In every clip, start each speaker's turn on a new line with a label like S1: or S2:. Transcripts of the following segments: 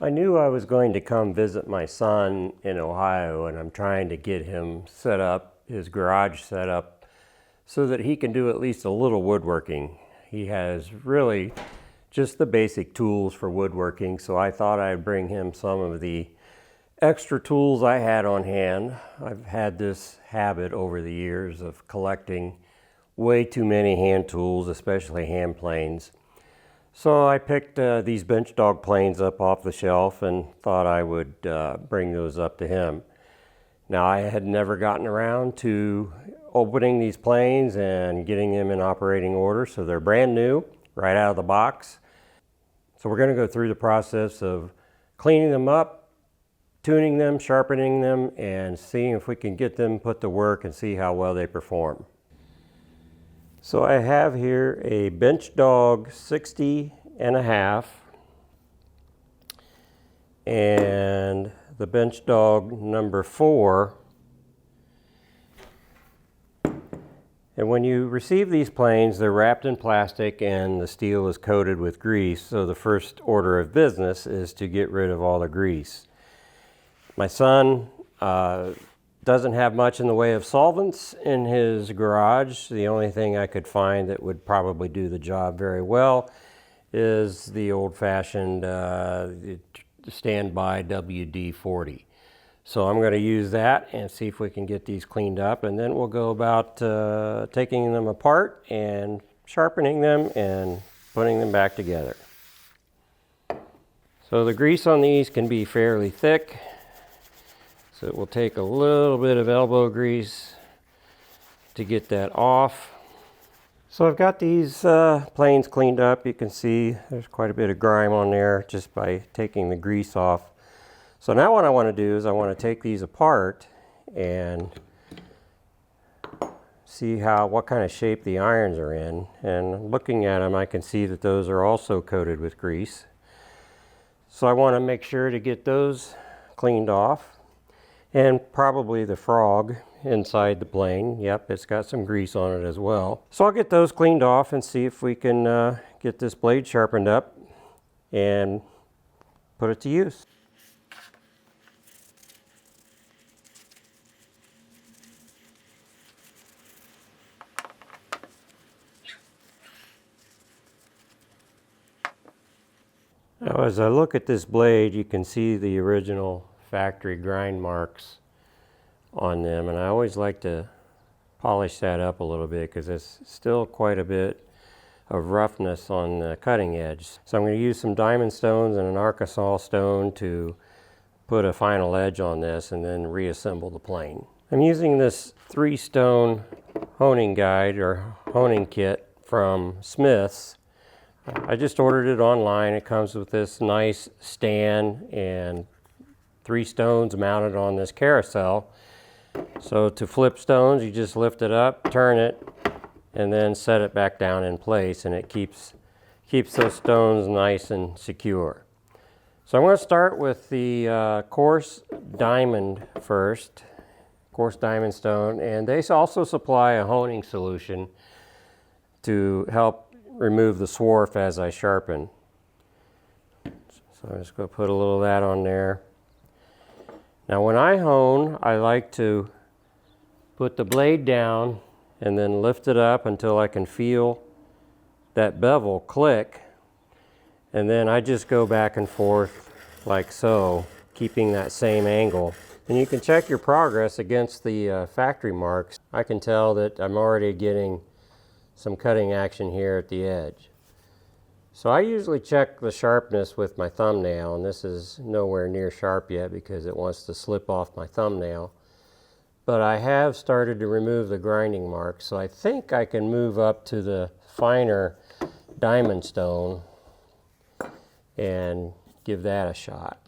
S1: I knew I was going to come visit my son in Ohio, and I'm trying to get him set up, his garage set up, so that he can do at least a little woodworking. He has really just the basic tools for woodworking, so I thought I'd bring him some of the extra tools I had on hand. I've had this habit over the years of collecting way too many hand tools, especially hand planes. So I picked these bench dog planes up off the shelf and thought I would bring those up to him. Now, I had never gotten around to opening these planes and getting them in operating order, so they're brand new right out of the box. So we're going to go through the process of cleaning them up, tuning them, sharpening them, and seeing if we can get them put to work and see how well they perform. So I have here a bench dog 60.5 and the bench dog number 4. And when you receive these planes, they're wrapped in plastic and the steel is coated with grease. So the first order of business is to get rid of all the grease. My son doesn't have much in the way of solvents in his garage. The only thing I could find that would probably do the job very well is the old-fashioned standby WD-40. So I'm going to use that and see if we can get these cleaned up, and then we'll go about taking them apart and sharpening them and putting them back together. So the grease on these can be fairly thick. So it will take a little bit of elbow grease to get that off. So I've got these planes cleaned up. You can see there's quite a bit of grime on there just by taking the grease off. So now what I want to do is I want to take these apart and see what kind of shape the irons are in. And looking at them, I can see that those are also coated with grease. So I want to make sure to get those cleaned off. And probably the frog inside the plane. Yep, it's got some grease on it as well. So I'll get those cleaned off and see if we can get this blade sharpened up and put it to use. Now, as I look at this blade, you can see the original factory grind marks on them, and I always like to polish that up a little bit because there's still quite a bit of roughness on the cutting edge. So I'm going to use some diamond stones and an Arkansas stone to put a final edge on this and then reassemble the plane. I'm using this 3-stone honing guide or honing kit from Smith's. I just ordered it online. It comes with this nice stand and 3 stones mounted on this carousel. So to flip stones, you just lift it up, turn it, and then set it back down in place, and it keeps those stones nice and secure. So I'm going to start with the coarse diamond first, coarse diamond stone, and they also supply a honing solution to help remove the swarf as I sharpen. So I'm just going to put a little of that on there. Now when I hone, I like to put the blade down and then lift it up until I can feel that bevel click, and then I just go back and forth like so, keeping that same angle. And you can check your progress against the factory marks. I can tell that I'm already getting some cutting action here at the edge. So I usually check the sharpness with my thumbnail, and this is nowhere near sharp yet because it wants to slip off my thumbnail. But I have started to remove the grinding marks, so I think I can move up to the finer diamond stone and give that a shot.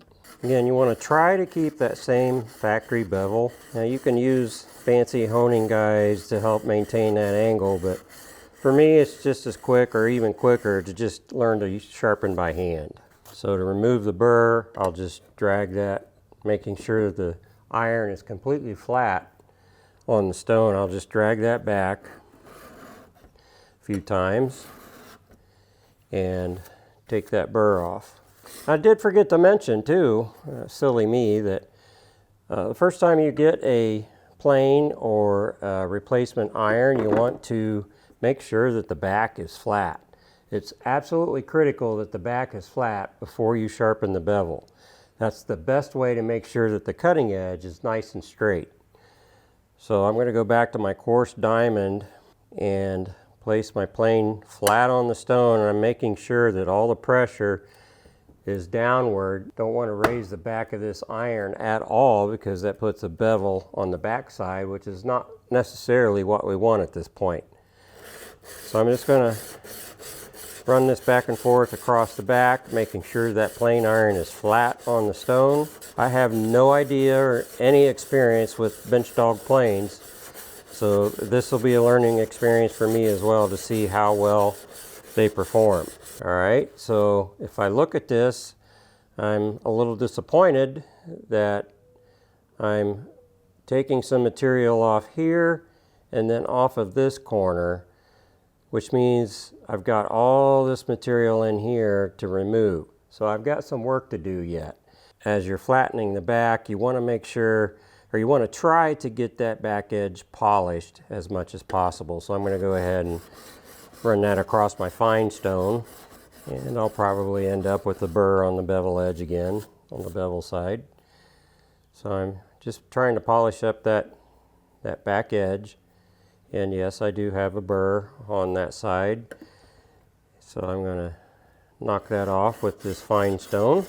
S1: Again, you want to try to keep that same factory bevel. Now you can use fancy honing guides to help maintain that angle, but for me, it's just as quick or even quicker to just learn to sharpen by hand. So to remove the burr, I'll just drag that, making sure that the iron is completely flat on the stone. I'll just drag that back a few times and take that burr off. I did forget to mention too, silly me, that the first time you get a plane or a replacement iron, you want to make sure that the back is flat. It's absolutely critical that the back is flat before you sharpen the bevel. That's the best way to make sure that the cutting edge is nice and straight. So I'm going to go back to my coarse diamond and place my plane flat on the stone, and I'm making sure that all the pressure is downward. Don't want to raise the back of this iron at all, because that puts a bevel on the back side, which is not necessarily what we want at this point. So I'm just going to run this back and forth across the back, making sure that plane iron is flat on the stone. I have no idea or any experience with bench dog planes, so this will be a learning experience for me as well to see how well they perform. All right, so if I look at this, I'm a little disappointed that I'm taking some material off here and then off of this corner, which means I've got all this material in here to remove. So I've got some work to do yet. As you're flattening the back, you want to make sure, or you want to try to get that back edge polished as much as possible. So I'm going to go ahead and run that across my fine stone, and I'll probably end up with a burr on the bevel edge again, on the bevel side. So I'm just trying to polish up that back edge. And yes, I do have a burr on that side. So I'm going to knock that off with this fine stone.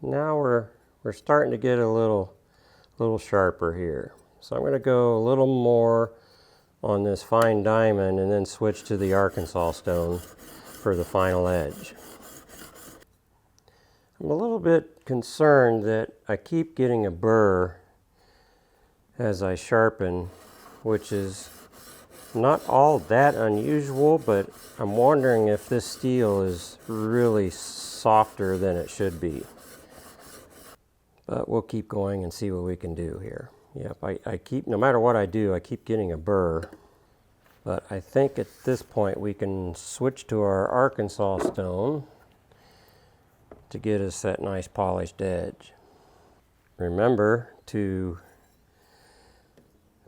S1: Now we're starting to get a little sharper here. So I'm going to go a little more on this fine diamond and then switch to the Arkansas stone for the final edge. I'm a little bit concerned that I keep getting a burr as I sharpen, which is not all that unusual, but I'm wondering if this steel is really softer than it should be. But we'll keep going and see what we can do here. Yep, I keep, no matter what I do, I keep getting a burr. But I think at this point we can switch to our Arkansas stone to get us that nice polished edge. Remember to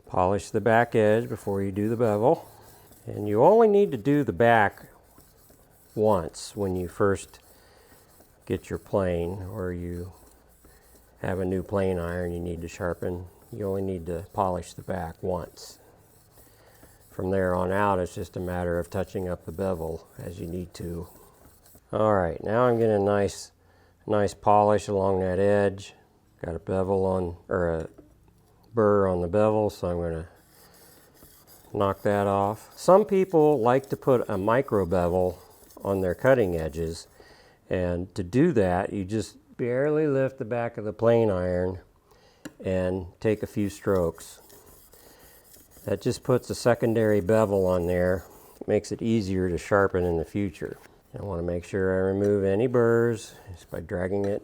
S1: polish the back edge before you do the bevel. And you only need to do the back once when you first get your plane, or you have a new plane iron you need to sharpen. You only need to polish the back once. From there on out, it's just a matter of touching up the bevel as you need to. All right, now I'm getting a nice polish along that edge. Got a bevel on, or a burr on the bevel, so I'm going to knock that off. Some people like to put a micro bevel on their cutting edges, and to do that, you just barely lift the back of the plane iron and take a few strokes. That just puts a secondary bevel on there. It makes it easier to sharpen in the future. I want to make sure I remove any burrs just by dragging it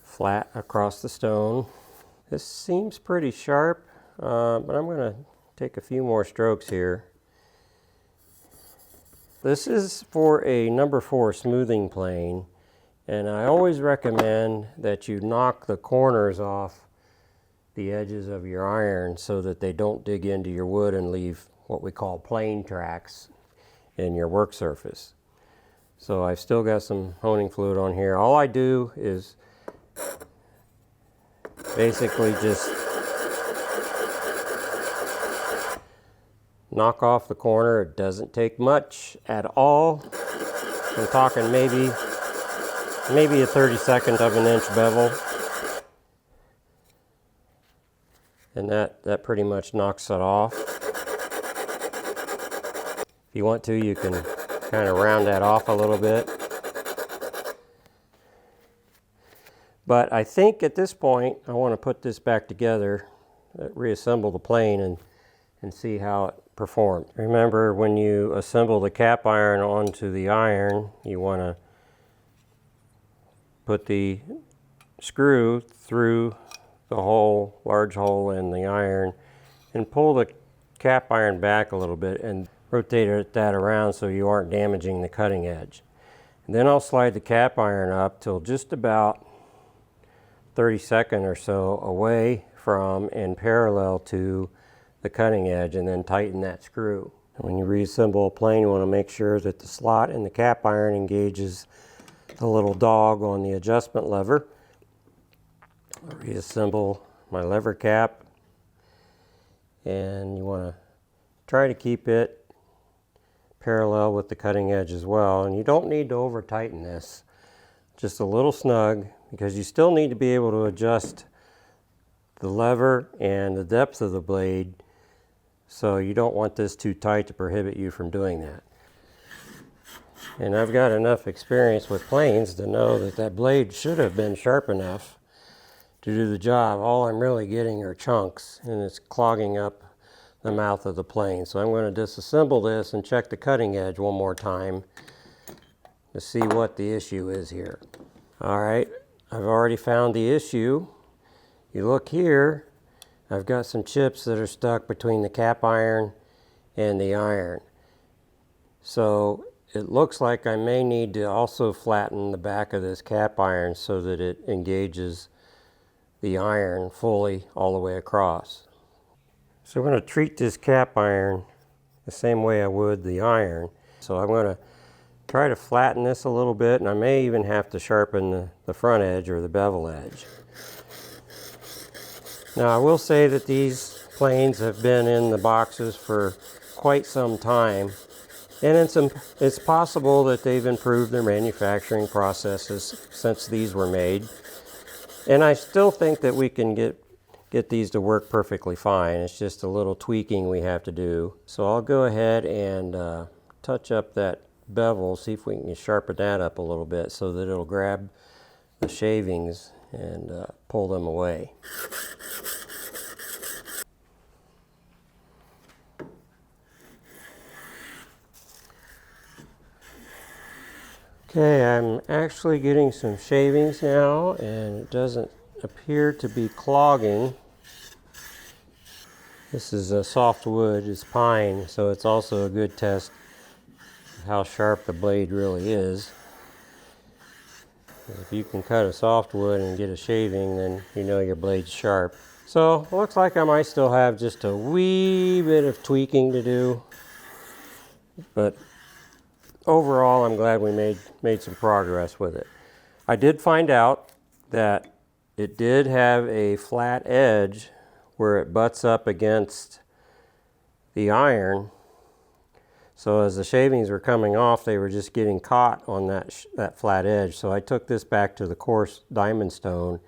S1: flat across the stone. This seems pretty sharp, but I'm going to take a few more strokes here. This is for a number 4 smoothing plane, and I always recommend that you knock the corners off the edges of your iron so that they don't dig into your wood and leave what we call plane tracks in your work surface. So I've still got some honing fluid on here. All I do is basically just knock off the corner. It doesn't take much at all. I'm talking maybe a 32nd of an inch bevel. And that pretty much knocks it off. If you want to, you can kind of round that off a little bit. But I think at this point, I want to put this back together, reassemble the plane, and see how it performed. Remember, when you assemble the cap iron onto the iron, you want to put the screw through the hole, large hole in the iron, and pull the cap iron back a little bit and rotate that around so you aren't damaging the cutting edge. Then I'll slide the cap iron up till just about 32nd or so away from and parallel to the cutting edge, and then tighten that screw. When you reassemble a plane, you want to make sure that the slot in the cap iron engages the little dog on the adjustment lever. I'll reassemble my lever cap, and you want to try to keep it parallel with the cutting edge as well. And you don't need to over tighten this, just a little snug, because you still need to be able to adjust the lever and the depth of the blade. So you don't want this too tight to prohibit you from doing that. And I've got enough experience with planes to know that that blade should have been sharp enough to do the job. All I'm really getting are chunks, and it's clogging up the mouth of the plane. So I'm going to disassemble this and check the cutting edge one more time to see what the issue is here. All right, I've already found the issue. You look here, I've got some chips that are stuck between the cap iron and the iron. So it looks like I may need to also flatten the back of this cap iron so that it engages the iron fully all the way across. So I'm going to treat this cap iron the same way I would the iron. So I'm going to try to flatten this a little bit, and I may even have to sharpen the front edge or the bevel edge. Now I will say that these planes have been in the boxes for quite some time, and it's possible that they've improved their manufacturing processes since these were made. And I still think that we can get these to work perfectly fine. It's just a little tweaking we have to do. So I'll go ahead and touch up that bevel, see if we can sharpen that up a little bit so that it'll grab the shavings and pull them away. Okay, I'm actually getting some shavings now, and it doesn't appear to be clogging. This is a soft wood, it's pine, so it's also a good test of how sharp the blade really is. If you can cut a soft wood and get a shaving, then you know your blade's sharp. So it looks like I might still have just a wee bit of tweaking to do, but overall I'm glad we made some progress with it. I did find out that it did have a flat edge where it butts up against the iron. So as the shavings were coming off, they were just getting caught on that flat edge. So I took this back to the coarse diamond stone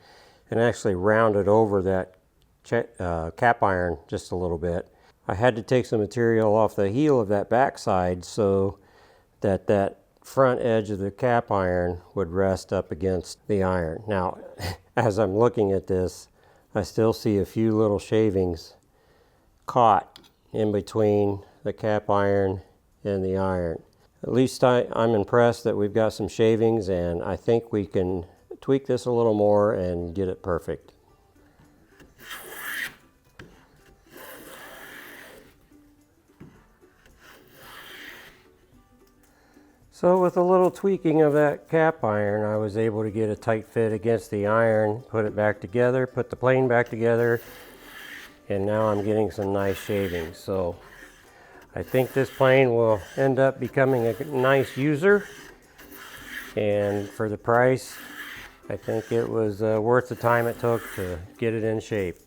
S1: and actually rounded over that cap iron just a little bit. I had to take some material off the heel of that backside so that front edge of the cap iron would rest up against the iron. Now, as I'm looking at this, I still see a few little shavings caught in between the cap iron and the iron. At least I'm impressed that we've got some shavings, and I think we can tweak this a little more and get it perfect. So with a little tweaking of that cap iron, I was able to get a tight fit against the iron, put it back together, put the plane back together, and now I'm getting some nice shavings. So I think this plane will end up becoming a nice user, and for the price, I think it was worth the time it took to get it in shape.